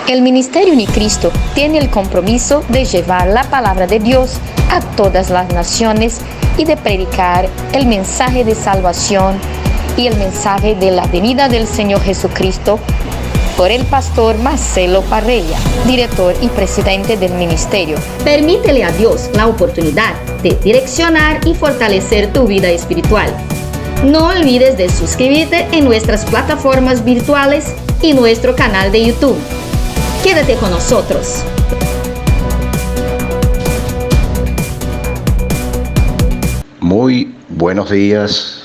El Ministerio Unicristo tiene el compromiso de llevar la palabra de Dios a todas las naciones y de predicar el mensaje de salvación y el mensaje de la venida del Señor Jesucristo por el pastor Marcelo Parreira, director y presidente del ministerio. Permítele a Dios la oportunidad de direccionar y fortalecer tu vida espiritual. No olvides de suscribirte en nuestras plataformas virtuales y nuestro canal de YouTube. Quédate con nosotros. Muy buenos días.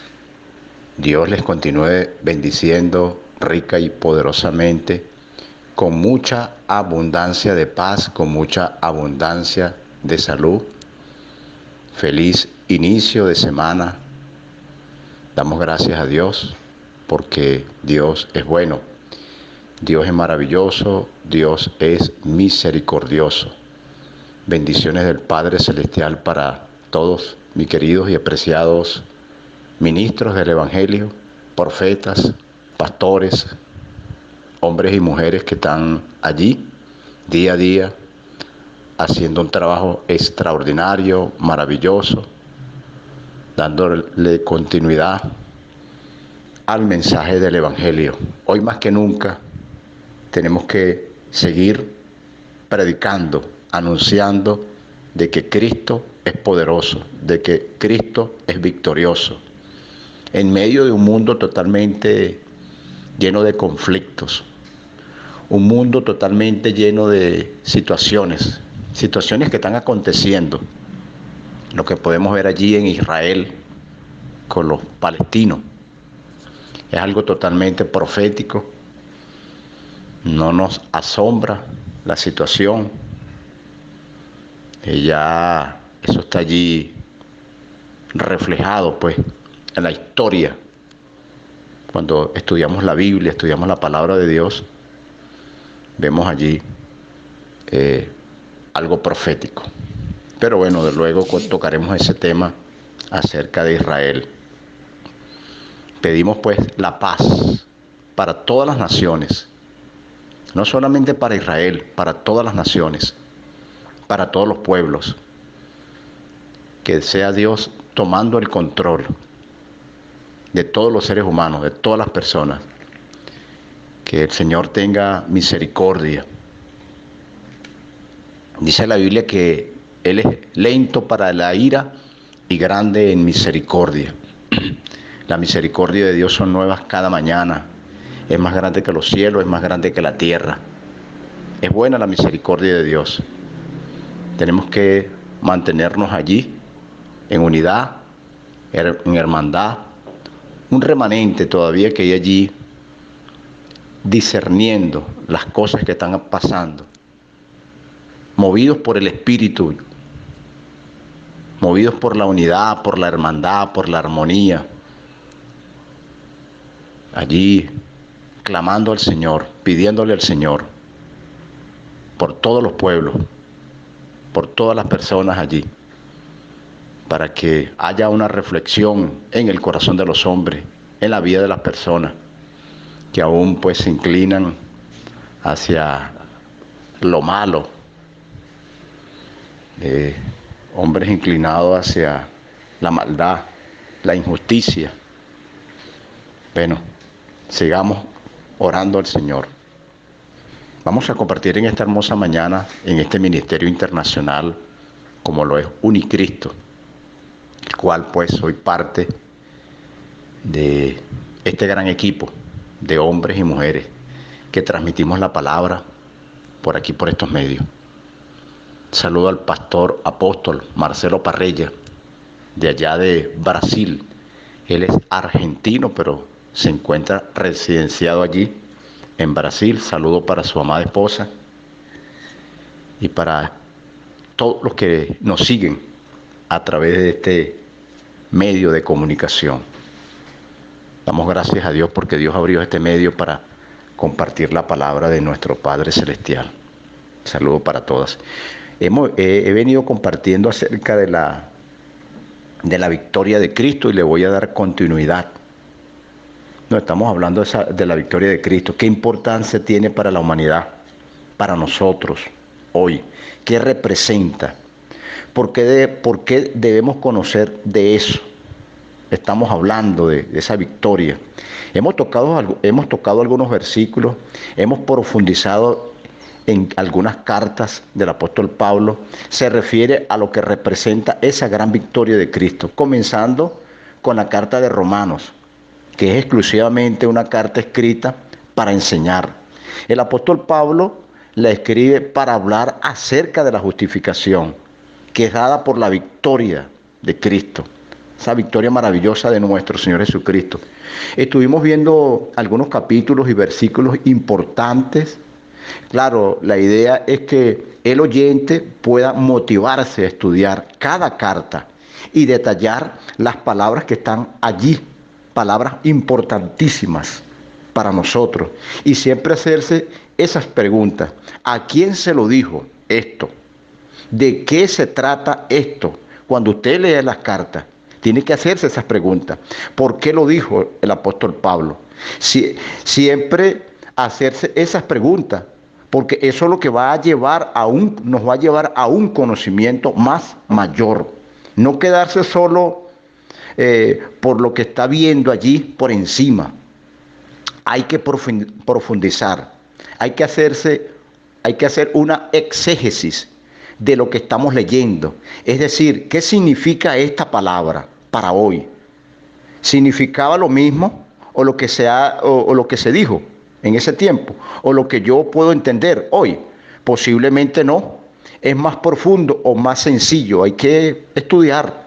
Dios les continúe bendiciendo rica y poderosamente, con mucha abundancia de paz, con mucha abundancia de salud. Feliz inicio de semana. Damos gracias a Dios porque Dios es bueno, Dios es maravilloso, Dios es misericordioso. Bendiciones del Padre Celestial para todos mis queridos y apreciados ministros del Evangelio, profetas, pastores, hombres y mujeres que están allí día a día haciendo un trabajo extraordinario, maravilloso, dándole continuidad al mensaje del Evangelio. Hoy más que nunca tenemos que seguir predicando, anunciando de que Cristo es poderoso, de que Cristo es victorioso, en medio de un mundo totalmente lleno de conflictos, un mundo totalmente lleno de situaciones que están aconteciendo. Lo que podemos ver allí en Israel con los palestinos es algo totalmente profético. No nos asombra la situación. Ya eso está allí reflejado pues en la historia. Cuando estudiamos la Biblia, estudiamos la palabra de Dios, vemos allí algo profético. Pero bueno, luego tocaremos ese tema acerca de Israel. Pedimos pues la paz para todas las naciones, no solamente para Israel, para todas las naciones, para todos los pueblos. Que sea Dios tomando el control de todos los seres humanos, de todas las personas. Que el Señor tenga misericordia. Dice la Biblia que Él es lento para la ira y grande en misericordia. La misericordia de Dios son nuevas cada mañana. Es más grande que los cielos, es más grande que la tierra. Es buena la misericordia de Dios. Tenemos que mantenernos allí, en unidad, en hermandad. Un remanente todavía que hay allí discerniendo las cosas que están pasando, movidos por el Espíritu, movidos por la unidad, por la hermandad, por la armonía, allí clamando al Señor, pidiéndole al Señor por todos los pueblos, por todas las personas allí, para que haya una reflexión en el corazón de los hombres, en la vida de las personas, que aún pues se inclinan hacia lo malo, hombres inclinados hacia la maldad, la injusticia. Bueno, sigamos orando al Señor. Vamos a compartir en esta hermosa mañana, en este ministerio internacional, como lo es Unicristo, el cual pues soy parte de este gran equipo de hombres y mujeres que transmitimos la palabra por aquí, por estos medios. Saludo al pastor apóstol Marcelo Parreira, de allá de Brasil. Él es argentino, pero se encuentra residenciado allí en Brasil. Saludo para su amada esposa y para todos los que nos siguen a través de este medio de comunicación. Damos gracias a Dios porque Dios abrió este medio para compartir la palabra de nuestro Padre Celestial. Saludo para todas. He venido compartiendo acerca de la victoria de Cristo y le voy a dar continuidad. No estamos hablando de la victoria de Cristo. ¿Qué importancia tiene para la humanidad? para nosotros hoy? ¿Qué representa? ¿Por qué debemos conocer de eso? Estamos hablando de esa victoria. Hemos tocado algunos versículos, hemos profundizado en algunas cartas del apóstol Pablo. Se refiere a lo que representa esa gran victoria de Cristo, comenzando con la carta de Romanos, que es exclusivamente una carta escrita para enseñar. El apóstol Pablo la escribe para hablar acerca de la justificación, que es dada por la victoria de Cristo, esa victoria maravillosa de nuestro Señor Jesucristo. Estuvimos viendo algunos capítulos y versículos importantes. Claro, la idea es que el oyente pueda motivarse a estudiar cada carta y detallar las palabras que están allí, palabras importantísimas para nosotros, y siempre hacerse esas preguntas. ¿A quién se lo dijo esto? ¿De qué se trata esto? Cuando usted lee las cartas, tiene que hacerse esas preguntas. ¿Por qué lo dijo el apóstol Pablo? Siempre hacerse esas preguntas, porque eso es lo que nos va a llevar a un conocimiento más mayor. No quedarse solo por lo que está viendo allí por encima. Hay que profundizar, hay que hacer una exégesis de lo que estamos leyendo. Es decir, ¿qué significa esta palabra para hoy? ¿Significaba lo mismo o lo que se dijo en ese tiempo? ¿O lo que yo puedo entender hoy? Posiblemente no. Es más profundo o más sencillo. Hay que estudiar.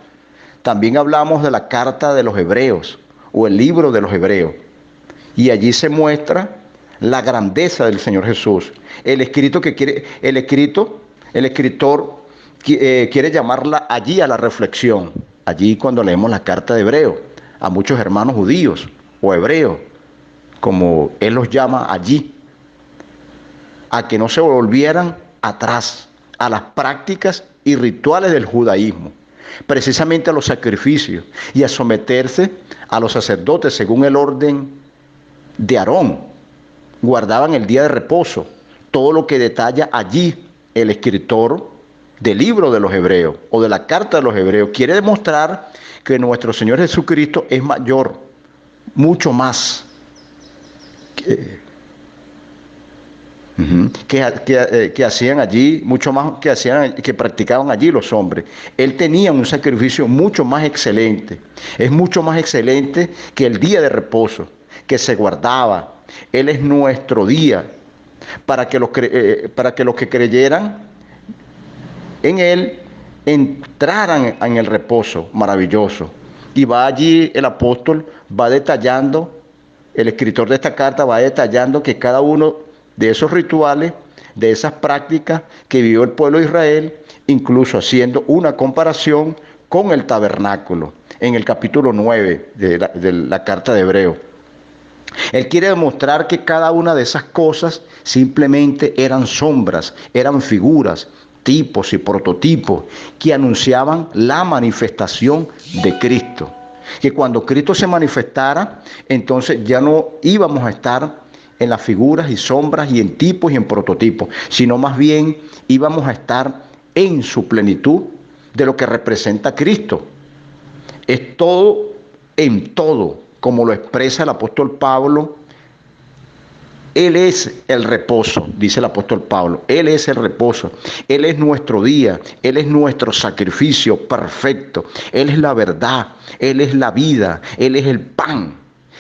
También hablamos de la carta de los Hebreos o el libro de los Hebreos. Y allí se muestra la grandeza del Señor Jesús. El escritor quiere llamarla allí a la reflexión. Allí cuando leemos la carta de Hebreos, a muchos hermanos judíos o hebreos, como él los llama allí, a que no se volvieran atrás a las prácticas y rituales del judaísmo, precisamente a los sacrificios, y a someterse a los sacerdotes según el orden de Aarón. Guardaban el día de reposo, todo lo que detalla allí el escritor del libro de los Hebreos o de la carta de los Hebreos. Quiere demostrar que nuestro Señor Jesucristo es mayor, mucho más que hacían allí, mucho más que practicaban allí los hombres. Él tenía un sacrificio mucho más excelente, es mucho más excelente que el día de reposo que se guardaba. Él es nuestro día para que los que creyeran en Él entraran en el reposo maravilloso. Y va allí el apóstol, va detallando, el escritor de esta carta va detallando que cada uno de esos rituales, de esas prácticas que vivió el pueblo de Israel, incluso haciendo una comparación con el tabernáculo, en el capítulo 9 de la carta de Hebreos. Él quiere demostrar que cada una de esas cosas simplemente eran sombras, eran figuras, tipos y prototipos que anunciaban la manifestación de Cristo. Que cuando Cristo se manifestara, entonces ya no íbamos a estar en las figuras y sombras y en tipos y en prototipos, sino más bien íbamos a estar en su plenitud de lo que representa Cristo. Es todo en todo, como lo expresa el apóstol Pablo. Él es el reposo, dice el apóstol Pablo. Él es el reposo. Él es nuestro día. Él es nuestro sacrificio perfecto. Él es la verdad. Él es la vida. Él es el pan.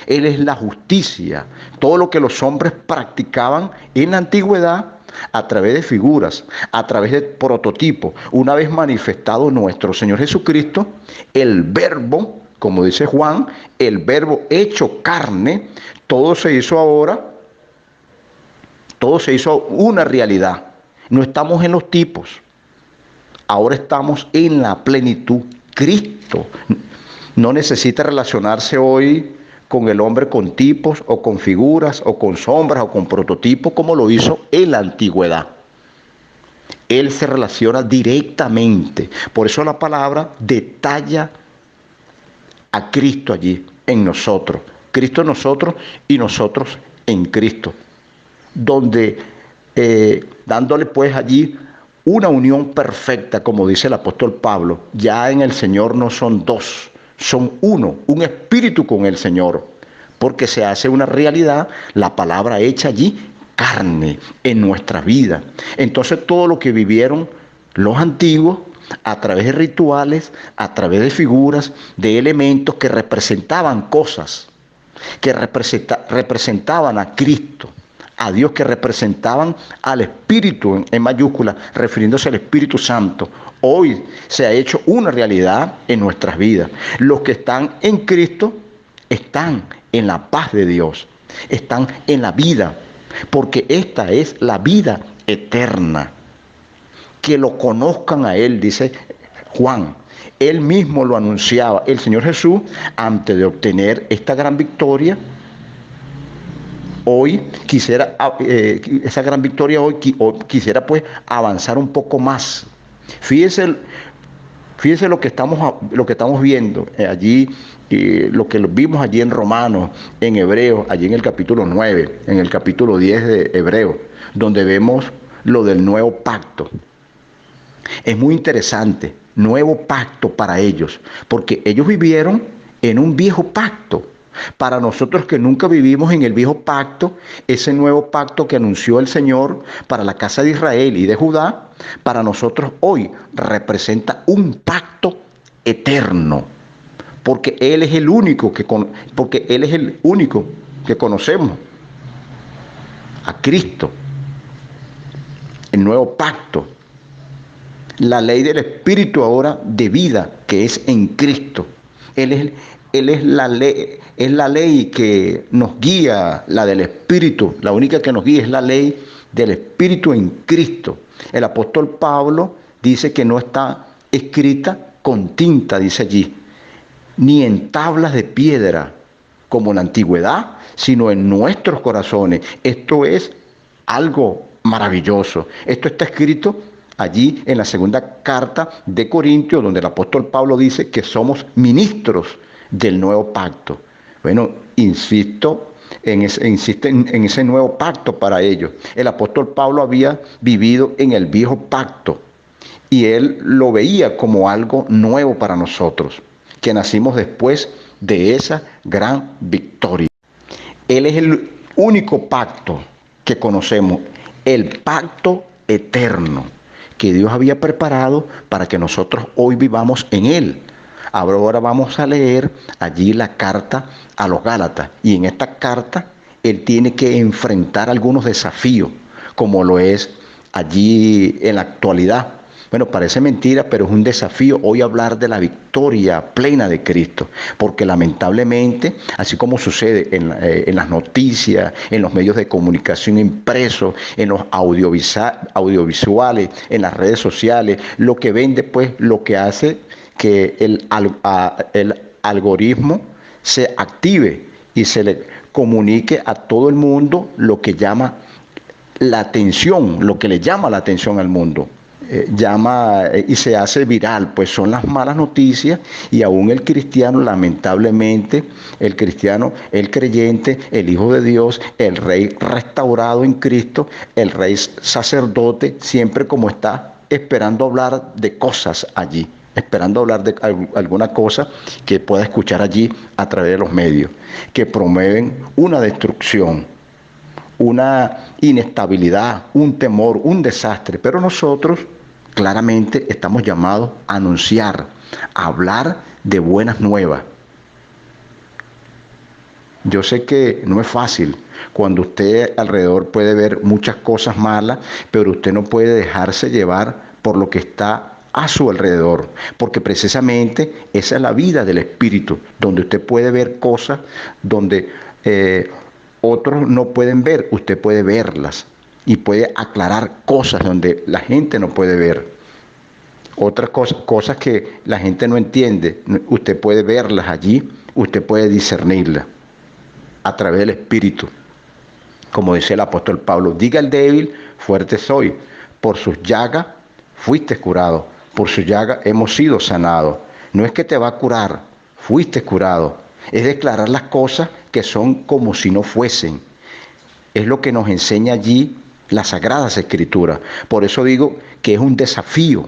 Él es la justicia. Todo lo que los hombres practicaban en la antigüedad a través de figuras, a través de prototipos. Una vez manifestado nuestro Señor Jesucristo, el Verbo, como dice Juan, el Verbo hecho carne, todo se hizo ahora. Todo se hizo una realidad. No estamos en los tipos. Ahora estamos en la plenitud. Cristo no necesita relacionarse hoy con el hombre con tipos o con figuras o con sombras o con prototipos como lo hizo en la antigüedad. Él se relaciona directamente. Por eso la palabra detalla a Cristo allí en nosotros. Cristo en nosotros y nosotros en Cristo. Donde dándole pues allí una unión perfecta, como dice el apóstol Pablo. Ya en el Señor no son dos, son uno, un espíritu con el Señor, porque se hace una realidad la palabra hecha allí carne en nuestra vida. Entonces todo lo que vivieron los antiguos, a través de rituales, a través de figuras, de elementos que representaban cosas, que representaban a Cristo, a Dios, que representaban al Espíritu en mayúscula, refiriéndose al Espíritu Santo. Hoy se ha hecho una realidad en nuestras vidas. Los que están en Cristo están en la paz de Dios, están en la vida, porque esta es la vida eterna. Que lo conozcan a Él, dice Juan. Él mismo lo anunciaba. El Señor Jesús, antes de obtener esta gran victoria, hoy quisiera, esa gran victoria hoy quisiera pues avanzar un poco más. Fíjese lo que estamos viendo allí, lo que vimos allí en Romanos, en Hebreos, allí en el capítulo 9, en el capítulo 10 de Hebreos, donde vemos lo del nuevo pacto. Es muy interesante, nuevo pacto para ellos, porque ellos vivieron en un viejo pacto. Para nosotros que nunca vivimos en el viejo pacto, ese nuevo pacto que anunció el Señor para la casa de Israel y de Judá, para nosotros hoy representa un pacto eterno, porque Él es el único que conocemos, a Cristo, el nuevo pacto. La ley del Espíritu ahora de vida que es en Cristo. Él es la ley que nos guía, la del Espíritu. La única que nos guía es la ley del Espíritu en Cristo. El apóstol Pablo dice que no está escrita con tinta, dice allí, ni en tablas de piedra como en la antigüedad, sino en nuestros corazones. Esto es algo maravilloso. Esto está escrito allí en la segunda carta de Corintios, donde el apóstol Pablo dice que somos ministros del nuevo pacto. Bueno, insiste en ese nuevo pacto para ellos. El apóstol Pablo había vivido en el viejo pacto y él lo veía como algo nuevo para nosotros, que nacimos después de esa gran victoria. Él es el único pacto que conocemos, el pacto eterno que Dios había preparado para que nosotros hoy vivamos en Él. Ahora vamos a leer allí la carta a los Gálatas, y en esta carta Él tiene que enfrentar algunos desafíos, como lo es allí en la actualidad. Bueno, parece mentira, pero es un desafío hoy hablar de la victoria plena de Cristo, porque lamentablemente, así como sucede en las noticias, en los medios de comunicación impresos, en los audiovisuales, en las redes sociales, lo que vende, pues, lo que hace que el algoritmo se active y se le comunique a todo el mundo lo que llama la atención, lo que le llama la atención al mundo. Y se hace viral, pues son las malas noticias, y aún el cristiano, lamentablemente, el cristiano, el creyente, el Hijo de Dios, el Rey restaurado en Cristo, el Rey sacerdote, siempre como está esperando hablar de cosas allí, esperando hablar de alguna cosa que pueda escuchar allí a través de los medios, que promueven una destrucción, una inestabilidad, un temor, un desastre. Pero nosotros claramente estamos llamados a anunciar, a hablar de buenas nuevas. Yo sé que no es fácil cuando usted alrededor puede ver muchas cosas malas, pero usted no puede dejarse llevar por lo que está a su alrededor, porque precisamente esa es la vida del Espíritu, donde usted puede ver cosas donde otros no pueden ver, usted puede verlas y puede aclarar cosas donde la gente no puede ver. Otras cosas que la gente no entiende, usted puede verlas allí, usted puede discernirlas a través del Espíritu. Como dice el apóstol Pablo, diga el débil, fuerte soy, por sus llagas fuiste curado, por sus llagas hemos sido sanados. No es que te va a curar, fuiste curado. Es declarar las cosas que son como si no fuesen. Es lo que nos enseña allí las Sagradas Escrituras. Por eso digo que es un desafío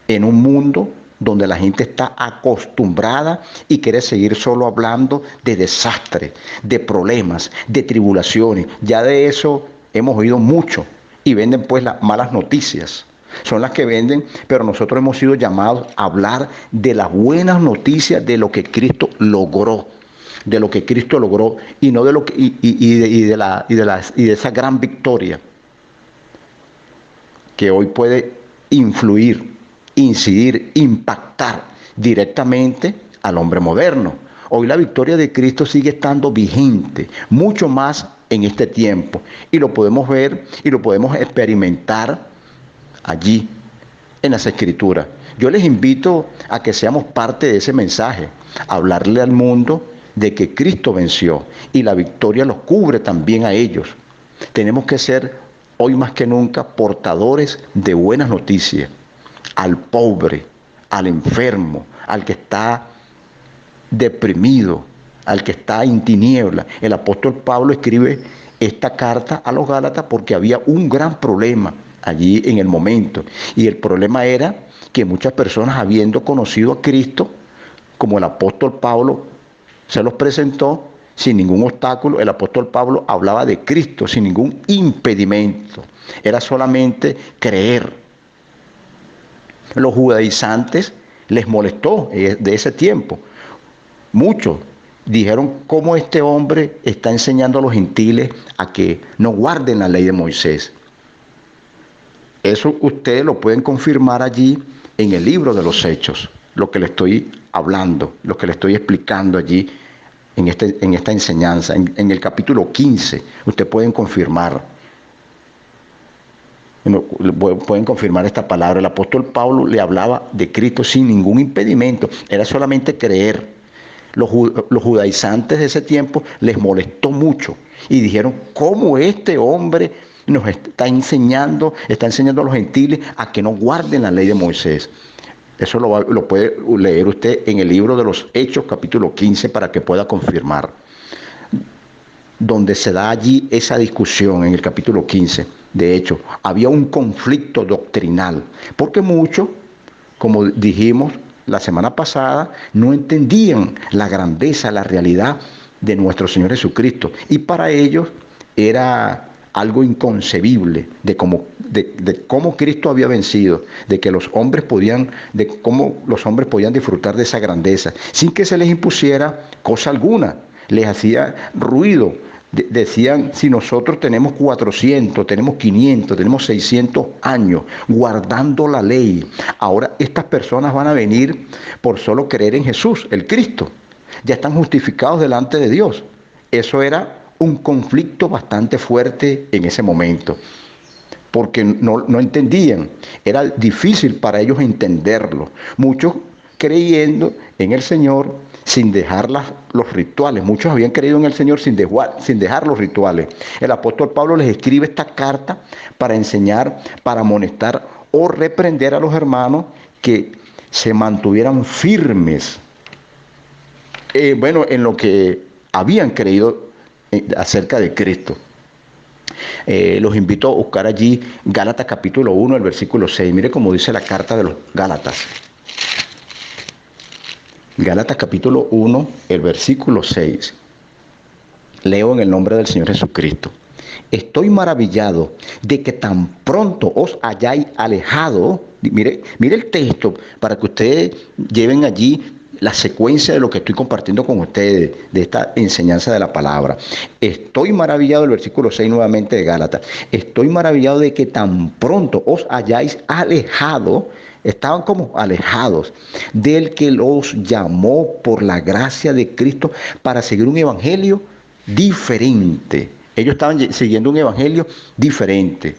en un mundo donde la gente está acostumbrada y quiere seguir solo hablando de desastres, de problemas, de tribulaciones. Ya de eso hemos oído mucho y venden pues las malas noticias. Son las que venden, pero nosotros hemos sido llamados a hablar de las buenas noticias de lo que Cristo logró. De lo que Cristo logró y no de lo que de esa gran victoria que hoy puede influir, incidir, impactar directamente al hombre moderno. Hoy la victoria de Cristo sigue estando vigente, mucho más en este tiempo, y lo podemos ver y lo podemos experimentar allí en las Escrituras. Yo les invito a que seamos parte de ese mensaje, a hablarle al mundo de que Cristo venció y la victoria los cubre también a ellos. Tenemos que ser hoy más que nunca portadores de buenas noticias al pobre, al enfermo, al que está deprimido, al que está en tiniebla. El apóstol Pablo escribe esta carta a los Gálatas porque había un gran problema allí en el momento, y el problema era que muchas personas, habiendo conocido a Cristo, como el apóstol Pablo se los presentó sin ningún obstáculo, el apóstol Pablo hablaba de Cristo sin ningún impedimento, era solamente creer. Los judaizantes les molestó de ese tiempo. Muchos dijeron cómo este hombre está enseñando a los gentiles a que no guarden la ley de Moisés. Eso ustedes lo pueden confirmar allí en el libro de los Hechos, lo que le estoy hablando, lo que le estoy explicando allí en esta enseñanza, en el capítulo 15, ustedes pueden confirmar esta palabra. El apóstol Pablo le hablaba de Cristo sin ningún impedimento, era solamente creer. Los judaizantes de ese tiempo les molestó mucho y dijeron, ¿cómo este hombre nos está enseñando a los gentiles a que no guarden la ley de Moisés? Eso lo puede leer usted en el libro de los Hechos, capítulo 15, para que pueda confirmar. Donde se da allí esa discusión en el capítulo 15. De hecho, había un conflicto doctrinal, porque muchos, como dijimos la semana pasada, no entendían la grandeza, la realidad de nuestro Señor Jesucristo. Y para ellos era algo inconcebible de cómo Cristo había vencido, de cómo los hombres podían disfrutar de esa grandeza, sin que se les impusiera cosa alguna. Les hacía ruido. Decían, si nosotros tenemos 400, tenemos 500, tenemos 600 años guardando la ley, ahora estas personas van a venir por solo creer en Jesús, el Cristo. Ya están justificados delante de Dios. Eso era un conflicto bastante fuerte en ese momento, porque no entendían, era difícil para ellos entenderlo. Muchos creyendo en el Señor sin dejar los rituales, muchos habían creído en el Señor sin dejar los rituales. El apóstol Pablo les escribe esta carta para enseñar, para amonestar o reprender a los hermanos que se mantuvieran firmes, en lo que habían creído acerca de Cristo. Los invito a buscar allí Gálatas capítulo 1, el versículo 6. Mire cómo dice la carta de los Gálatas. Gálatas capítulo 1, el versículo 6. Leo en el nombre del Señor Jesucristo. Estoy maravillado de que tan pronto os hayáis alejado. Mire el texto para que ustedes lleven allí la secuencia de lo que estoy compartiendo con ustedes, de esta enseñanza de la palabra. Estoy maravillado, el versículo 6 nuevamente de Gálatas. Estoy maravillado de que tan pronto os hayáis alejado, estaban como alejados, del que los llamó por la gracia de Cristo para seguir un evangelio diferente. Ellos estaban siguiendo un evangelio diferente.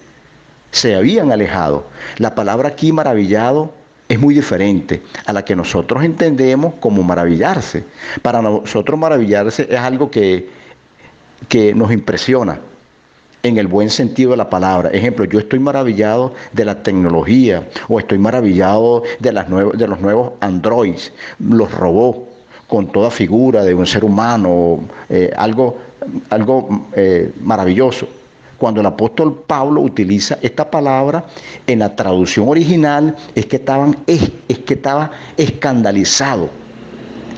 Se habían alejado. La palabra aquí, maravillado, es muy diferente a la que nosotros entendemos como maravillarse. Para nosotros maravillarse es algo que nos impresiona en el buen sentido de la palabra. Ejemplo, yo estoy maravillado de la tecnología, o estoy maravillado de los nuevos androids, los robots con toda figura de un ser humano, algo maravilloso. Cuando el apóstol Pablo utiliza esta palabra en la traducción original, es que estaba escandalizado.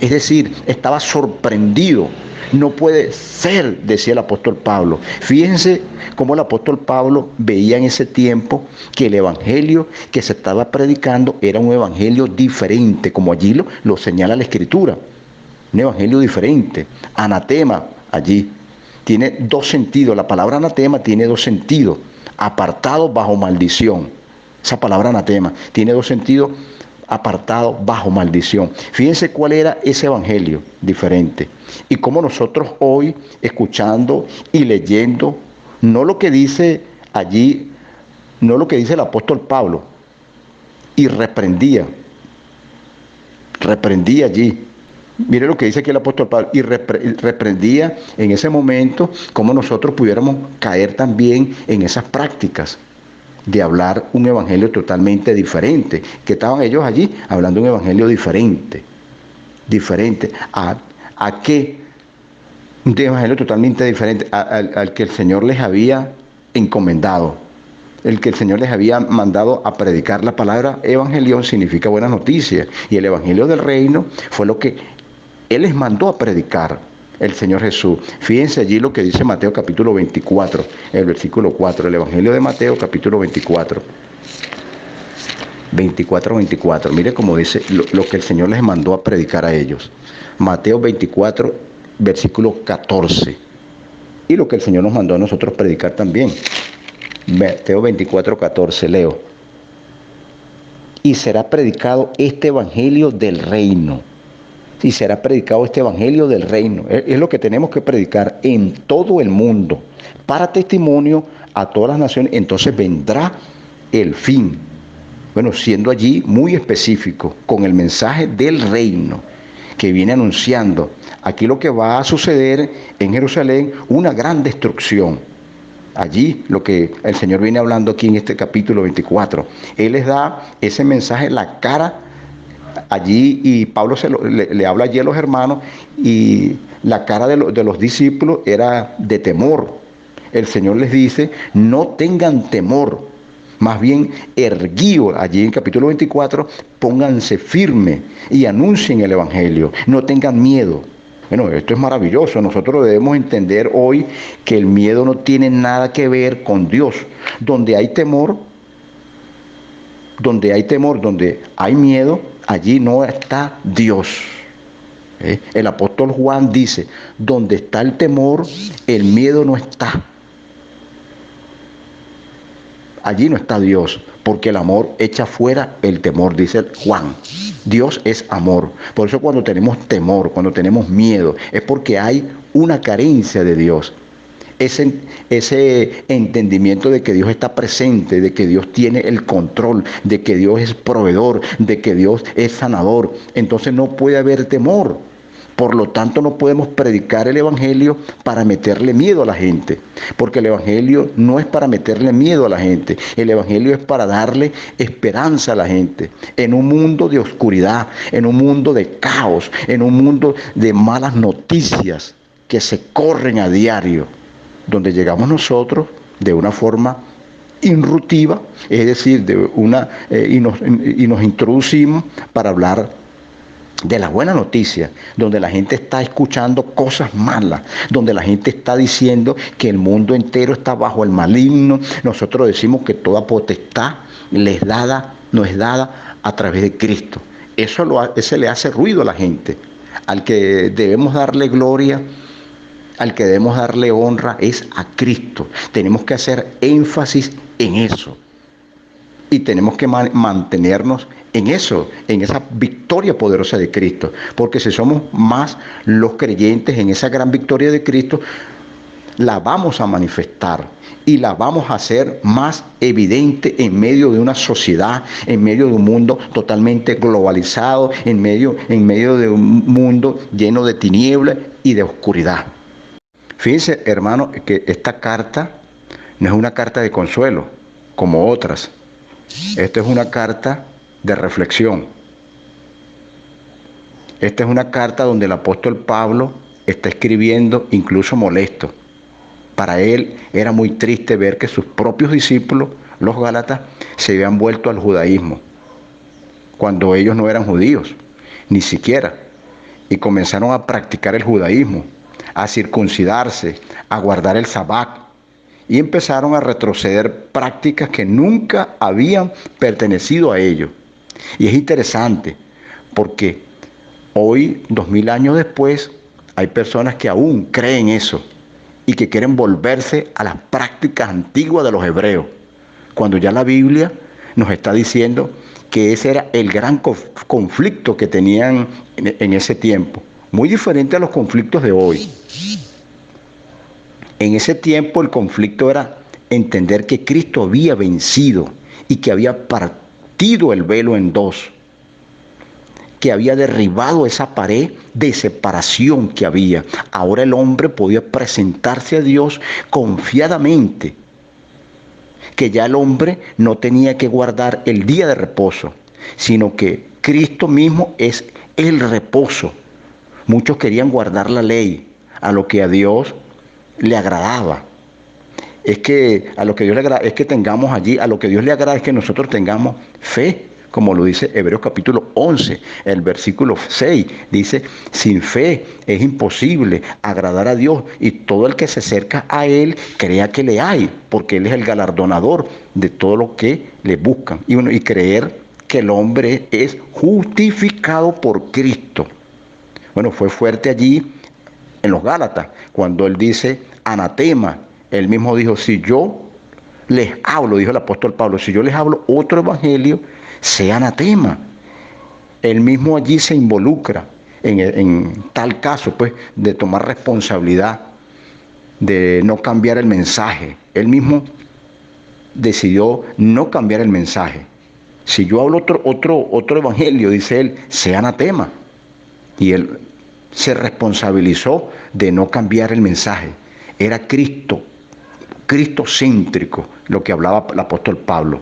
Es decir, estaba sorprendido. No puede ser, decía el apóstol Pablo. Fíjense cómo el apóstol Pablo veía en ese tiempo que el evangelio que se estaba predicando era un evangelio diferente, como allí lo señala la Escritura. Un evangelio diferente. Anatema, allí tiene dos sentidos. La palabra anatema tiene dos sentidos. Apartado bajo maldición. Esa palabra anatema tiene dos sentidos. Apartado bajo maldición. Fíjense cuál era ese evangelio diferente. Y cómo nosotros hoy, escuchando y leyendo, no lo que dice allí, no lo que dice el apóstol Pablo, y reprendía allí. Mire lo que dice aquí el apóstol Pablo, y reprendía en ese momento cómo nosotros pudiéramos caer también en esas prácticas de hablar un evangelio totalmente diferente, que estaban ellos allí hablando un evangelio diferente a qué, un evangelio totalmente diferente al que el Señor les había encomendado, el que el Señor les había mandado a predicar. La palabra evangelión significa buena noticia, y el evangelio del reino fue lo que Él les mandó a predicar, el Señor Jesús. Fíjense allí lo que dice Mateo capítulo 24, el versículo 4, el Evangelio de Mateo capítulo 24. 24. Mire cómo dice lo que el Señor les mandó a predicar a ellos. Mateo 24, versículo 14. Y lo que el Señor nos mandó a nosotros predicar también. Mateo 24, 14, leo. Y será predicado este evangelio del reino. Y será predicado este evangelio del reino. Es lo que tenemos que predicar en todo el mundo, para testimonio a todas las naciones. Entonces vendrá el fin. Bueno, siendo allí muy específico, con el mensaje del reino que viene anunciando. Aquí lo que va a suceder en Jerusalén, una gran destrucción. Allí lo que el Señor viene hablando aquí en este capítulo 24. Él les da ese mensaje, la cara allí, y Pablo le habla allí a los hermanos, y la cara de los discípulos era de temor. El Señor les dice, no tengan temor, más bien erguíos, allí en capítulo 24, pónganse firmes y anuncien el evangelio, no tengan miedo. Bueno, esto es maravilloso. Nosotros debemos entender hoy que el miedo no tiene nada que ver con Dios. Donde hay temor, donde hay miedo, allí no está Dios. El apóstol Juan dice, donde está el temor, el miedo no está. Allí no está Dios, porque el amor echa fuera el temor, dice Juan. Dios es amor. Por eso cuando tenemos temor, cuando tenemos miedo, es porque hay una carencia de Dios. Ese entendimiento de que Dios está presente, de que Dios tiene el control, de que Dios es proveedor, de que Dios es sanador. Entonces no puede haber temor. Por lo tanto, no podemos predicar el evangelio para meterle miedo a la gente, porque el evangelio no es para meterle miedo a la gente. El evangelio es para darle esperanza a la gente. En un mundo de oscuridad, en un mundo de caos, en un mundo de malas noticias que se corren a diario, donde llegamos nosotros de una forma irruptiva, es decir, y nos introducimos para hablar de la buena noticia, donde la gente está escuchando cosas malas, donde la gente está diciendo que el mundo entero está bajo el maligno. Nosotros decimos que toda potestad nos es dada a través de Cristo. Ese le hace ruido a la gente. Al que debemos darle gloria, al que debemos darle honra es a Cristo. Tenemos que hacer énfasis en eso. Y tenemos que mantenernos en eso, en esa victoria poderosa de Cristo. Porque si somos más los creyentes en esa gran victoria de Cristo, la vamos a manifestar y la vamos a hacer más evidente en medio de una sociedad, en medio de un mundo totalmente globalizado, en medio de un mundo lleno de tinieblas y de oscuridad. Fíjense, hermano, que esta carta no es una carta de consuelo como otras. Esta es una carta de reflexión. Esta es una carta donde el apóstol Pablo está escribiendo incluso molesto. Para él era muy triste ver que sus propios discípulos, los gálatas, se habían vuelto al judaísmo, cuando ellos no eran judíos, ni siquiera, y comenzaron a practicar el judaísmo, a circuncidarse, a guardar el sabbat, y empezaron a retroceder prácticas que nunca habían pertenecido a ellos. Y es interesante, porque hoy, 2000 años después, hay personas que aún creen eso y que quieren volverse a las prácticas antiguas de los hebreos, cuando ya la Biblia nos está diciendo que ese era el gran conflicto que tenían en ese tiempo, muy diferente a los conflictos de hoy. En ese tiempo el conflicto era entender que Cristo había vencido y que había partido el velo en dos, que había derribado esa pared de separación que había. Ahora el hombre podía presentarse a Dios confiadamente, que ya el hombre no tenía que guardar el día de reposo, sino que Cristo mismo es el reposo. Muchos querían guardar la ley, a lo que a Dios le agradaba. Es que a lo que Dios le agrada es que tengamos allí, a lo que Dios le agrada es que nosotros tengamos fe, como lo dice Hebreos capítulo 11, el versículo 6, dice: sin fe es imposible agradar a Dios, y todo el que se acerca a Él crea que le hay, porque Él es el galardonador de todo lo que le buscan. Y creer que el hombre es justificado por Cristo. Bueno, fue fuerte allí en los Gálatas, cuando él dice anatema. Él mismo dijo: si yo les hablo, dijo el apóstol Pablo, si yo les hablo otro evangelio, sea anatema. Él mismo allí se involucra en tal caso, pues, de tomar responsabilidad, de no cambiar el mensaje. Él mismo decidió no cambiar el mensaje. Si yo hablo otro evangelio, dice él, sea anatema. Y él se responsabilizó de no cambiar el mensaje. Era cristocéntrico lo que hablaba el apóstol Pablo.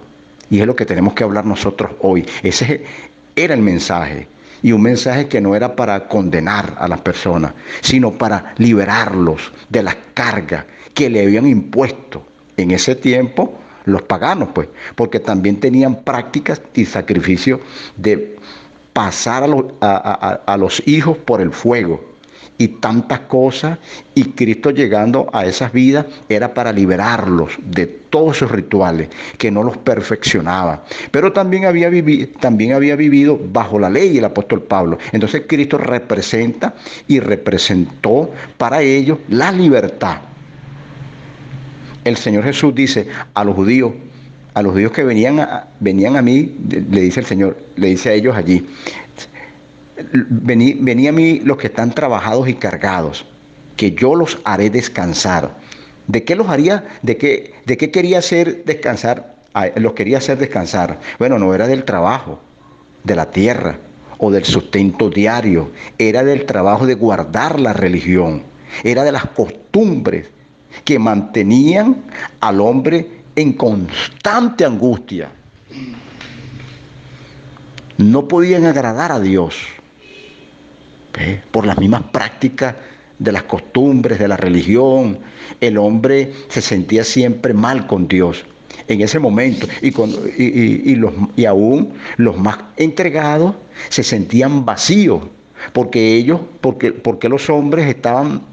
Y es lo que tenemos que hablar nosotros hoy. Ese era el mensaje. Y un mensaje que no era para condenar a las personas, sino para liberarlos de las cargas que le habían impuesto en ese tiempo los paganos, pues, porque también tenían prácticas y sacrificios de pasar a los hijos por el fuego y tantas cosas, y Cristo llegando a esas vidas era para liberarlos de todos esos rituales que no los perfeccionaba. Pero también había vivido bajo la ley el apóstol Pablo. Entonces Cristo representa y representó para ellos la libertad. El Señor Jesús dice a los judíos que venían a mí, le dice el Señor, le dice a ellos allí: venid a mí los que están trabajados y cargados, que yo los haré descansar. ¿De qué los haría? ¿De qué quería hacer descansar? Los quería hacer descansar. Bueno, no era del trabajo, de la tierra o del sustento diario, era del trabajo de guardar la religión, era de las costumbres que mantenían al hombre en constante angustia. No podían agradar a Dios por las mismas prácticas de las costumbres, de la religión. El hombre se sentía siempre mal con Dios en ese momento, y aún los más entregados se sentían vacíos, porque los hombres estaban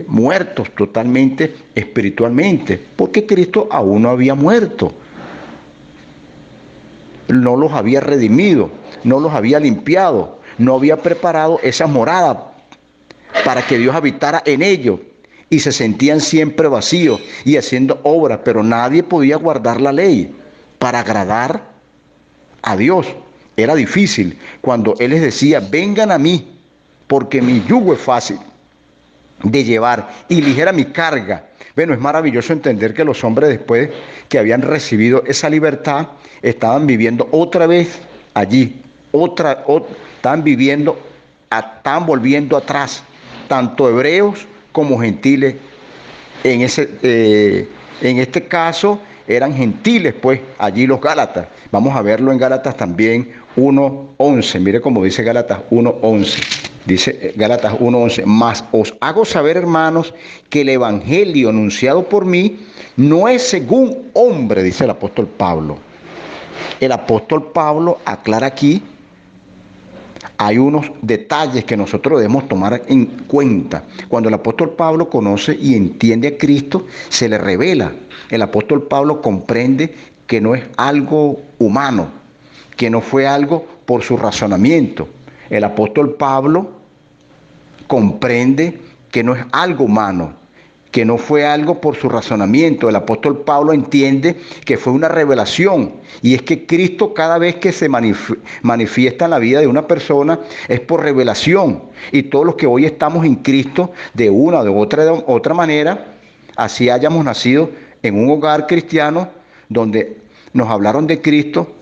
muertos totalmente espiritualmente, porque Cristo aún no había muerto, no los había redimido, no los había limpiado, no había preparado esa morada para que Dios habitara en ellos, y se sentían siempre vacíos y haciendo obras, pero nadie podía guardar la ley para agradar a Dios. Era difícil cuando Él les decía: vengan a mí, porque mi yugo es fácil de llevar y ligera mi carga. Bueno, es maravilloso entender que los hombres, después que habían recibido esa libertad, estaban viviendo otra vez allí, estaban volviendo atrás, tanto hebreos como gentiles. En este caso eran gentiles, pues, allí los Gálatas. Vamos a verlo en Gálatas también 1:11. Mire cómo dice Gálatas 1:11. Dice Gálatas 1:11, mas os hago saber, hermanos, que el evangelio anunciado por mí no es según hombre, dice el apóstol Pablo. El apóstol Pablo aclara aquí, hay unos detalles que nosotros debemos tomar en cuenta. Cuando el apóstol Pablo conoce y entiende a Cristo, se le revela. El apóstol Pablo comprende que no es algo humano, que no fue algo por su razonamiento. El apóstol Pablo comprende que no es algo humano, que no fue algo por su razonamiento. El apóstol Pablo entiende que fue una revelación, y es que Cristo, cada vez que se manifiesta en la vida de una persona, es por revelación. Y todos los que hoy estamos en Cristo, de una o de otra manera, así hayamos nacido en un hogar cristiano donde nos hablaron de Cristo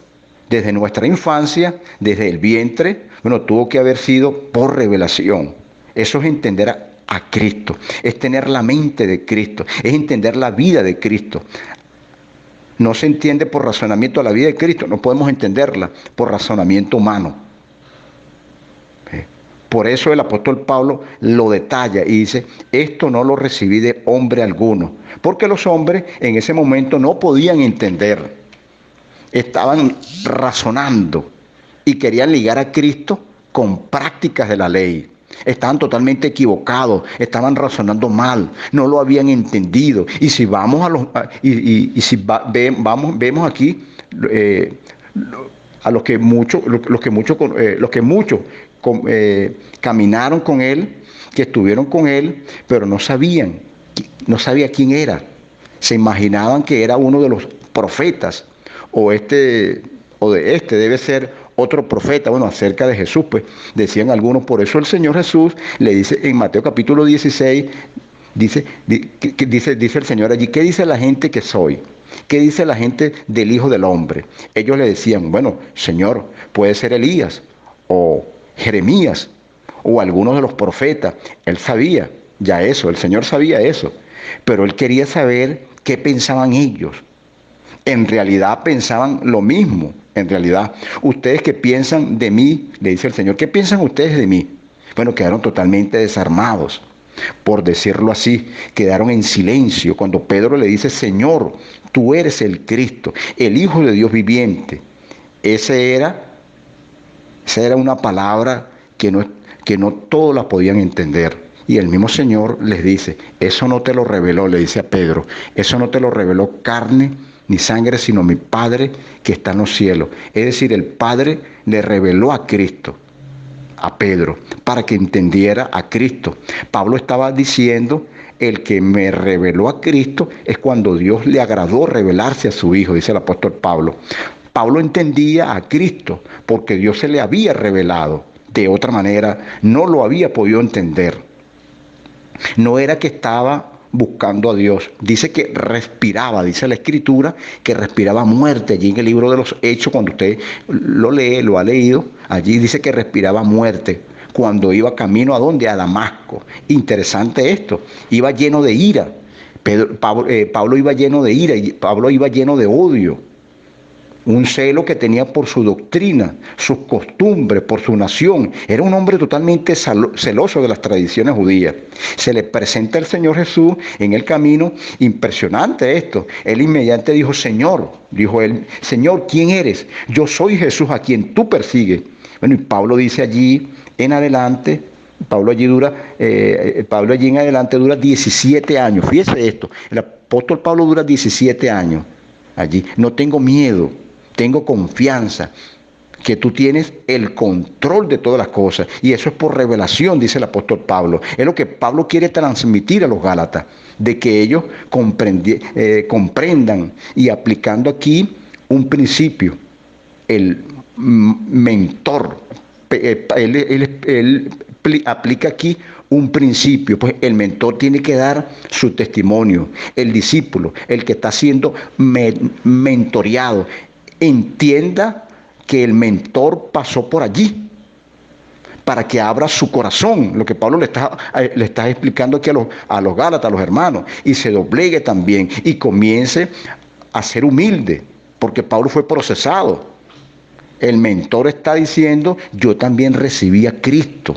desde nuestra infancia, desde el vientre, bueno, tuvo que haber sido por revelación. Eso es entender a Cristo, es tener la mente de Cristo, es entender la vida de Cristo. No se entiende por razonamiento la vida de Cristo, no podemos entenderla por razonamiento humano. Por eso el apóstol Pablo lo detalla y dice, esto no lo recibí de hombre alguno, porque los hombres en ese momento no podían entender, estaban razonando y querían ligar a Cristo con prácticas de la ley. Estaban totalmente equivocados, estaban razonando mal, no lo habían entendido. Y si vamos vemos aquí a los que muchos caminaron con él, que estuvieron con él, pero no sabía quién era. Se imaginaban que era uno de los profetas, o debe ser otro profeta, bueno, acerca de Jesús, pues decían algunos. Por eso el Señor Jesús le dice en Mateo capítulo 16, dice el Señor allí, ¿qué dice la gente que soy? ¿Qué dice la gente del Hijo del Hombre? Ellos le decían, bueno, Señor, puede ser Elías, o Jeremías, o algunos de los profetas. Él sabía ya eso, el Señor sabía eso, pero él quería saber qué pensaban ellos. En realidad pensaban lo mismo. En realidad, ustedes que piensan de mí, le dice el Señor, ¿qué piensan ustedes de mí? Bueno, quedaron totalmente desarmados, por decirlo así, quedaron en silencio cuando Pedro le dice, Señor, tú eres el Cristo, el Hijo de Dios viviente. Esa era una palabra que no todos la podían entender. Y el mismo Señor les dice, eso no te lo reveló, le dice a Pedro, eso no te lo reveló carne ni sangre, sino mi Padre que está en los cielos. Es decir, el Padre le reveló a Cristo, a Pedro, para que entendiera a Cristo. Pablo estaba diciendo, el que me reveló a Cristo es cuando Dios le agradó revelarse a su Hijo, dice el apóstol Pablo. Pablo entendía a Cristo porque Dios se le había revelado. De otra manera, no lo había podido entender. No era que estaba buscando a Dios. Dice que respiraba, dice la Escritura, que respiraba muerte. Allí en el libro de los Hechos, cuando usted lo ha leído, allí dice que respiraba muerte. Cuando iba camino ¿a dónde? A Damasco. Interesante esto. Iba lleno de ira. Pablo iba lleno de ira y Pablo iba lleno de odio. Un celo que tenía por su doctrina, sus costumbres, por su nación. Era un hombre totalmente celoso de las tradiciones judías. Se le presenta el Señor Jesús en el camino. Impresionante esto. Él inmediatamente dijo, Señor, ¿quién eres? Yo soy Jesús a quien tú persigues. Bueno, y Pablo dice allí en adelante, Pablo allí en adelante dura 17 años. Fíjese esto, el apóstol Pablo dura 17 años allí. No tengo miedo. Tengo confianza que tú tienes el control de todas las cosas. Y eso es por revelación, dice el apóstol Pablo. Es lo que Pablo quiere transmitir a los Gálatas, de que ellos comprendan, y aplicando aquí un principio, el mentor. Él aplica aquí un principio, pues el mentor tiene que dar su testimonio. El discípulo, el que está siendo mentoreado, entienda que el mentor pasó por allí para que abra su corazón, lo que Pablo le está explicando aquí a los Gálatas, a los hermanos, y se doblegue también y comience a ser humilde, porque Pablo fue procesado. El mentor está diciendo, yo también recibí a Cristo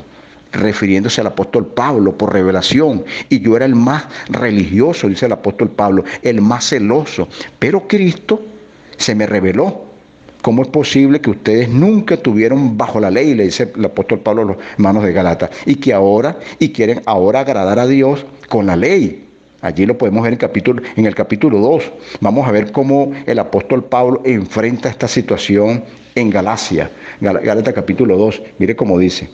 refiriéndose al apóstol Pablo por revelación, y yo era el más religioso, dice el apóstol Pablo, el más celoso, pero Cristo se me reveló. ¿Cómo es posible que ustedes nunca estuvieron bajo la ley? Le dice el apóstol Pablo a los hermanos de Gálatas, y quieren ahora agradar a Dios con la ley. Allí lo podemos ver en el capítulo 2. Vamos a ver cómo el apóstol Pablo enfrenta esta situación en Galacia. Gálatas capítulo 2. Mire cómo dice.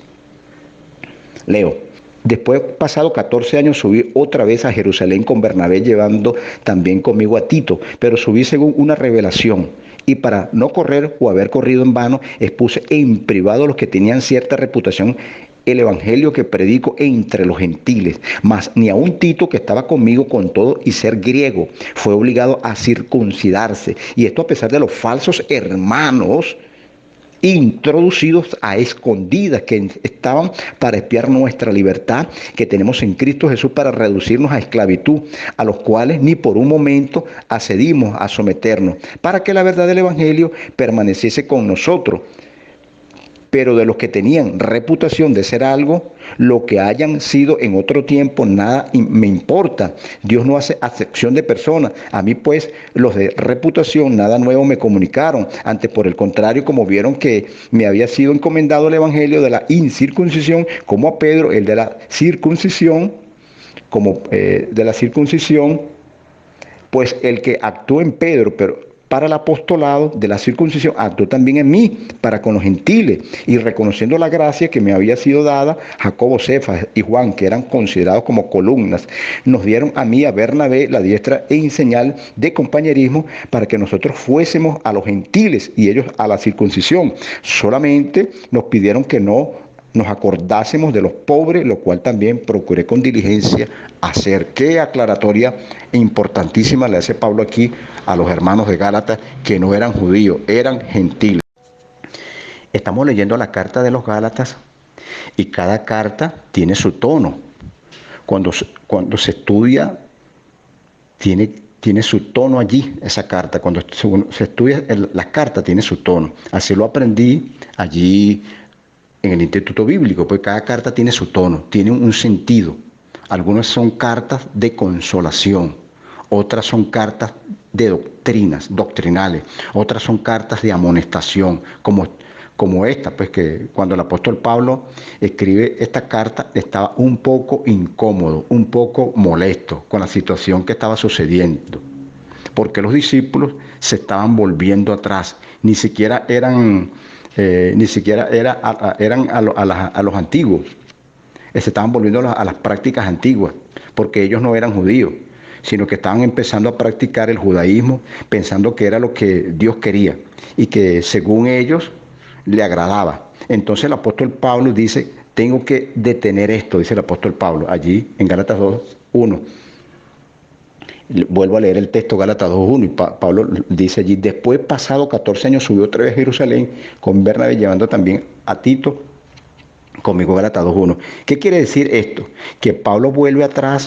Leo. Después, pasado 14 años, subí otra vez a Jerusalén con Bernabé, llevando también conmigo a Tito, pero subí según una revelación. Y para no correr o haber corrido en vano, expuse en privado a los que tenían cierta reputación el evangelio que predico entre los gentiles. Mas ni aun Tito, que estaba conmigo con todo y ser griego, fue obligado a circuncidarse. Y esto a pesar de los falsos hermanos introducidos a escondidas que estaban para espiar nuestra libertad que tenemos en Cristo Jesús, para reducirnos a esclavitud, a los cuales ni por un momento accedimos a someternos, para que la verdad del evangelio permaneciese con nosotros. Pero de los que tenían reputación de ser algo, lo que hayan sido en otro tiempo, nada me importa. Dios no hace acepción de personas. A mí, pues, los de reputación nada nuevo me comunicaron. Antes, por el contrario, como vieron que me había sido encomendado el evangelio de la incircuncisión, como a Pedro, el de la circuncisión, pues el que actuó en Pedro, pero para el apostolado de la circuncisión, actuó también en mí, para con los gentiles, y reconociendo la gracia que me había sido dada, Jacobo, Cefas y Juan, que eran considerados como columnas, nos dieron a mí, a Bernabé, la diestra en señal de compañerismo, para que nosotros fuésemos a los gentiles y ellos a la circuncisión. Solamente nos pidieron que no nos acordásemos de los pobres, lo cual también procuré con diligencia hacer. Qué aclaratoria importantísima le hace Pablo aquí a los hermanos de Gálatas, que no eran judíos, eran gentiles. Estamos leyendo la carta de los Gálatas y cada carta tiene su tono. Cuando se estudia, tiene su tono allí, esa carta. Cuando se estudia la carta, tiene su tono. Así lo aprendí allí en el Instituto Bíblico, pues cada carta tiene su tono, tiene un sentido. Algunas son cartas de consolación, otras son cartas de doctrinales, otras son cartas de amonestación, como esta, pues que cuando el apóstol Pablo escribe esta carta estaba un poco incómodo, un poco molesto con la situación que estaba sucediendo, porque los discípulos se estaban volviendo atrás, ni siquiera eran a los antiguos, se estaban volviendo a las prácticas antiguas, porque ellos no eran judíos, sino que estaban empezando a practicar el judaísmo, pensando que era lo que Dios quería y que según ellos le agradaba. Entonces el apóstol Pablo dice, tengo que detener esto, dice el apóstol Pablo, allí en Gálatas 2:1. Vuelvo a leer el texto, Gálatas 2:1, y Pablo dice allí, después, pasado 14 años, subió otra vez a Jerusalén con Bernabé, llevando también a Tito conmigo, Gálatas 2:1. ¿Qué quiere decir esto? Que Pablo vuelve otra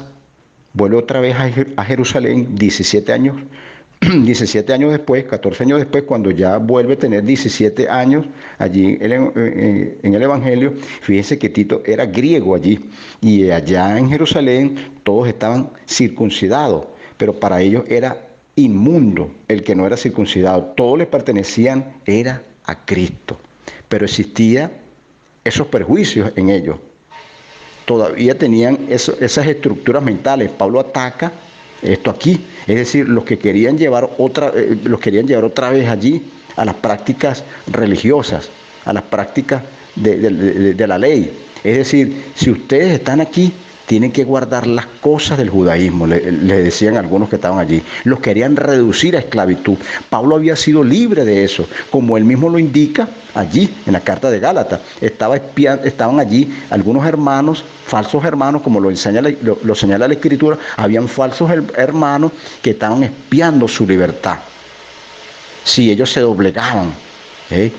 vez a Jerusalén 17 años después, 14 años después, cuando ya vuelve a tener 17 años allí en el Evangelio. Fíjense que Tito era griego allí, y allá en Jerusalén todos estaban circuncidados, pero para ellos era inmundo el que no era circuncidado. Todos les pertenecían, era a Cristo. Pero existían esos perjuicios en ellos. Todavía tenían esas estructuras mentales. Pablo ataca esto aquí. Es decir, los querían llevar otra vez allí a las prácticas religiosas, a las prácticas de la ley. Es decir, si ustedes están aquí, tienen que guardar las cosas del judaísmo, le decían algunos que estaban allí. Los querían reducir a esclavitud. Pablo había sido libre de eso, como él mismo lo indica allí en la carta de Gálatas. Estaban allí algunos hermanos, falsos hermanos, como lo señala la Escritura. Habían falsos hermanos que estaban espiando su libertad. Si ellos se doblegaban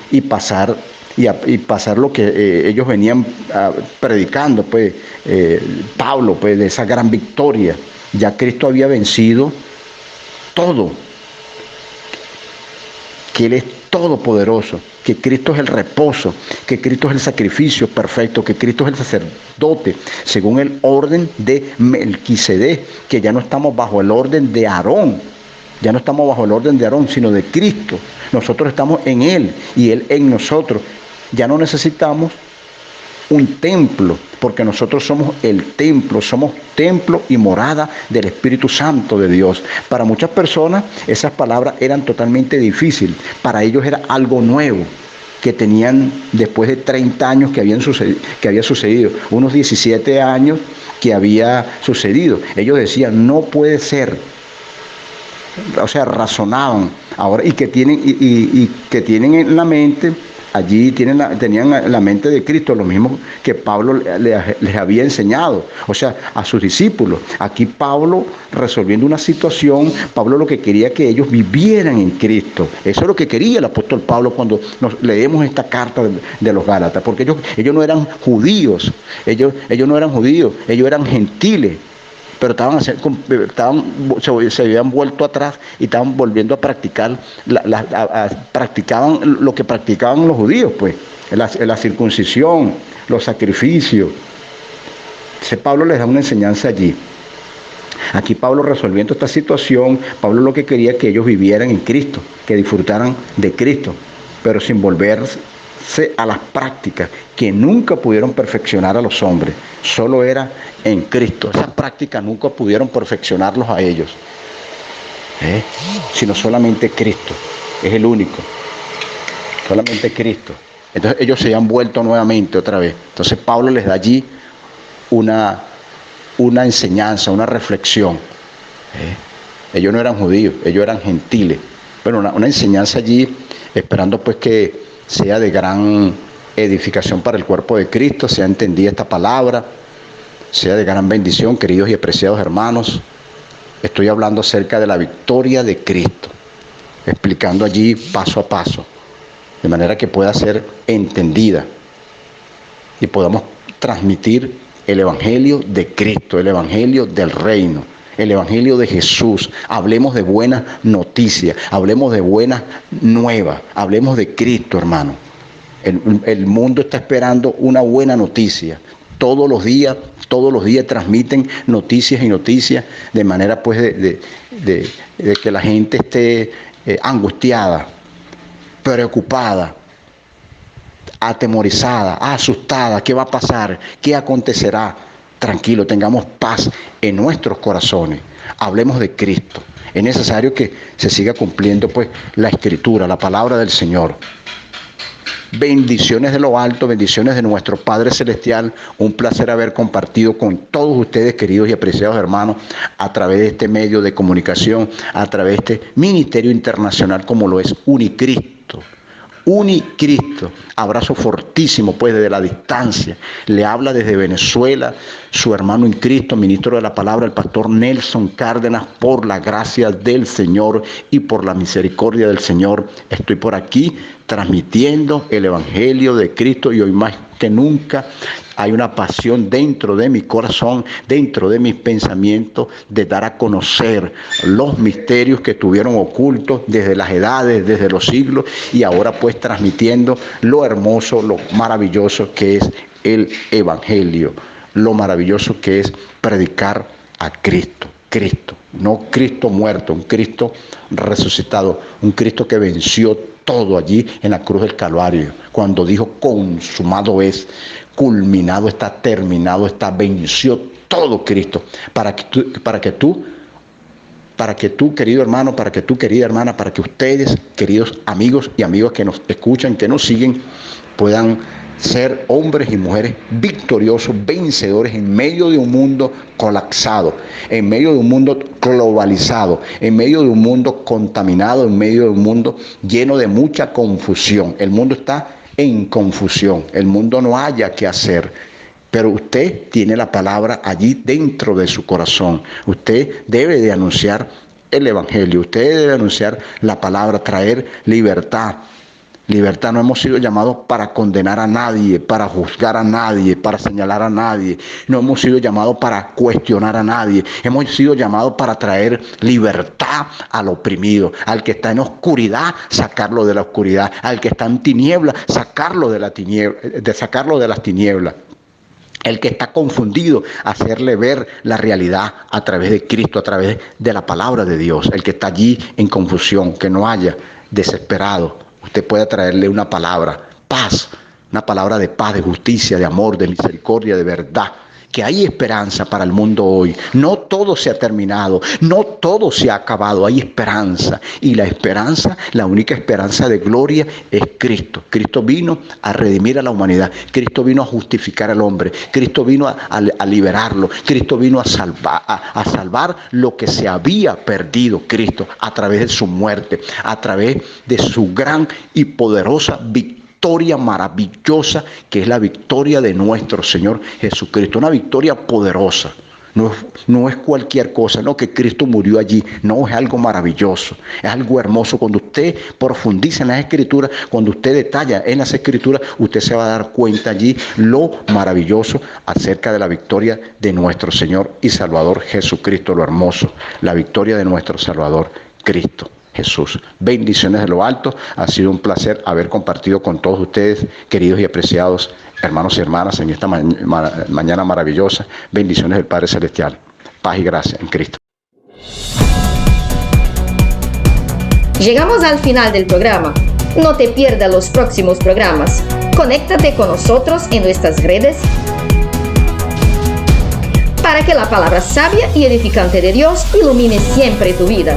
y pasar lo que ellos venían predicando, pues Pablo, pues de esa gran victoria. Ya Cristo había vencido todo. que Él es todopoderoso, que Cristo es el reposo, que Cristo es el sacrificio perfecto, que Cristo es el sacerdote, según el orden de Melquisedec, que ya no estamos bajo el orden de Aarón, ya no estamos bajo el orden de Aarón, sino de Cristo. Nosotros estamos en Él y Él en nosotros. Ya no necesitamos un templo, porque nosotros somos el templo, somos templo y morada del Espíritu Santo de Dios. Para muchas personas esas palabras eran totalmente difíciles, para ellos era algo nuevo, que tenían después de 30 años que había sucedido, unos 17 años que había sucedido. Ellos decían, no puede ser, o sea, razonaban ahora y que tienen en la mente. Allí tenían la mente de Cristo, lo mismo que Pablo les había enseñado, o sea, a sus discípulos. Aquí Pablo resolviendo una situación, Pablo lo que quería que ellos vivieran en Cristo. Eso es lo que quería el apóstol Pablo cuando nos leemos esta carta de los Gálatas, porque ellos no eran judíos, ellos no eran judíos, ellos eran gentiles. Pero se habían vuelto atrás y estaban volviendo a practicar, practicaban lo que practicaban los judíos, pues, la circuncisión, los sacrificios. Entonces Pablo les da una enseñanza allí. Aquí Pablo resolviendo esta situación, Pablo lo que quería es que ellos vivieran en Cristo, que disfrutaran de Cristo, pero sin volverse a las prácticas que nunca pudieron perfeccionar a los hombres. Solo era en Cristo. Esas prácticas nunca pudieron perfeccionarlos a ellos, sino solamente Cristo. Es el único. Solamente Cristo. Entonces ellos se han vuelto nuevamente otra vez. Entonces Pablo les da allí una enseñanza, una reflexión. Ellos no eran judíos, ellos eran gentiles. Pero una enseñanza allí, esperando pues que sea de gran edificación para el cuerpo de Cristo, sea entendida esta palabra, sea de gran bendición, queridos y apreciados hermanos. Estoy hablando acerca de la victoria de Cristo, explicando allí paso a paso, de manera que pueda ser entendida y podamos transmitir el Evangelio de Cristo, el Evangelio del reino, el Evangelio de Jesús. Hablemos de buenas noticias, hablemos de buenas nuevas, hablemos de Cristo, hermano. El mundo está esperando una buena noticia. Todos los días transmiten noticias y noticias, de manera pues de que la gente esté angustiada, preocupada, atemorizada, asustada. ¿Qué va a pasar? ¿Qué acontecerá? Tranquilo, tengamos paz en nuestros corazones. Hablemos de Cristo. Es necesario que se siga cumpliendo pues la Escritura, la palabra del Señor. Bendiciones de lo alto, bendiciones de nuestro Padre Celestial. Un placer haber compartido con todos ustedes, queridos y apreciados hermanos, a través de este medio de comunicación, a través de este ministerio internacional como lo es Unicristo. Unicristo. Abrazo fortísimo pues desde la distancia. Le habla desde Venezuela su hermano en Cristo, ministro de la palabra, el pastor Nelson Cárdenas. Por la gracia del Señor y por la misericordia del Señor, estoy por aquí transmitiendo el Evangelio de Cristo, y hoy más que nunca hay una pasión dentro de mi corazón, dentro de mis pensamientos, de dar a conocer los misterios que estuvieron ocultos desde las edades, desde los siglos, y ahora pues transmitiendo lo hermoso, lo maravilloso que es el Evangelio, lo maravilloso que es predicar a Cristo. Cristo, no Cristo muerto, un Cristo resucitado, un Cristo que venció todo allí en la cruz del Calvario, cuando dijo consumado es, culminado está, terminado está, venció todo Cristo, para que tú, querido hermano, para que tú, querida hermana, para que ustedes, queridos amigos y amigas que nos escuchan, que nos siguen, puedan ser hombres y mujeres victoriosos, vencedores en medio de un mundo colapsado, en medio de un mundo globalizado, en medio de un mundo contaminado, en medio de un mundo lleno de mucha confusión. El mundo está en confusión, el mundo no haya qué hacer. Pero usted tiene la palabra allí dentro de su corazón. Usted debe de anunciar el Evangelio, usted debe anunciar la palabra, traer libertad, Libertad. No hemos sido llamados para condenar a nadie, para juzgar a nadie, para señalar a nadie. No hemos sido llamados para cuestionar a nadie. Hemos sido llamados para traer libertad al oprimido. Al que está en oscuridad, sacarlo de la oscuridad. Al que está en tiniebla, sacarlo de las tinieblas. El que está confundido, hacerle ver la realidad a través de Cristo, a través de la palabra de Dios. El que está allí en confusión, que no haya, desesperado, usted puede traerle una palabra, paz, una palabra de paz, de justicia, de amor, de misericordia, de verdad. Que hay esperanza para el mundo hoy. No todo se ha terminado, no todo se ha acabado, hay esperanza. Y la esperanza, la única esperanza de gloria es Cristo. Cristo vino a redimir a la humanidad. Cristo vino a justificar al hombre. Cristo vino a liberarlo. Cristo vino a salvar lo que se había perdido. Cristo, a través de su muerte, a través de su gran y poderosa victoria maravillosa, que es la victoria de nuestro Señor Jesucristo. Una victoria poderosa. No es cualquier cosa, no, que Cristo murió allí. No, es algo maravilloso, es algo hermoso. Cuando usted profundiza en las Escrituras, cuando usted detalla en las Escrituras, usted se va a dar cuenta allí lo maravilloso acerca de la victoria de nuestro Señor y Salvador Jesucristo. Lo hermoso, la victoria de nuestro Salvador Cristo Jesús. Bendiciones de lo alto. Ha sido un placer haber compartido con todos ustedes, queridos y apreciados hermanos y hermanas, en esta mañana maravillosa. Bendiciones del Padre Celestial. Paz y gracia en Cristo. Llegamos al final del programa. No te pierdas los próximos programas. Conéctate con nosotros en nuestras redes para que la palabra sabia y edificante de Dios ilumine siempre tu vida.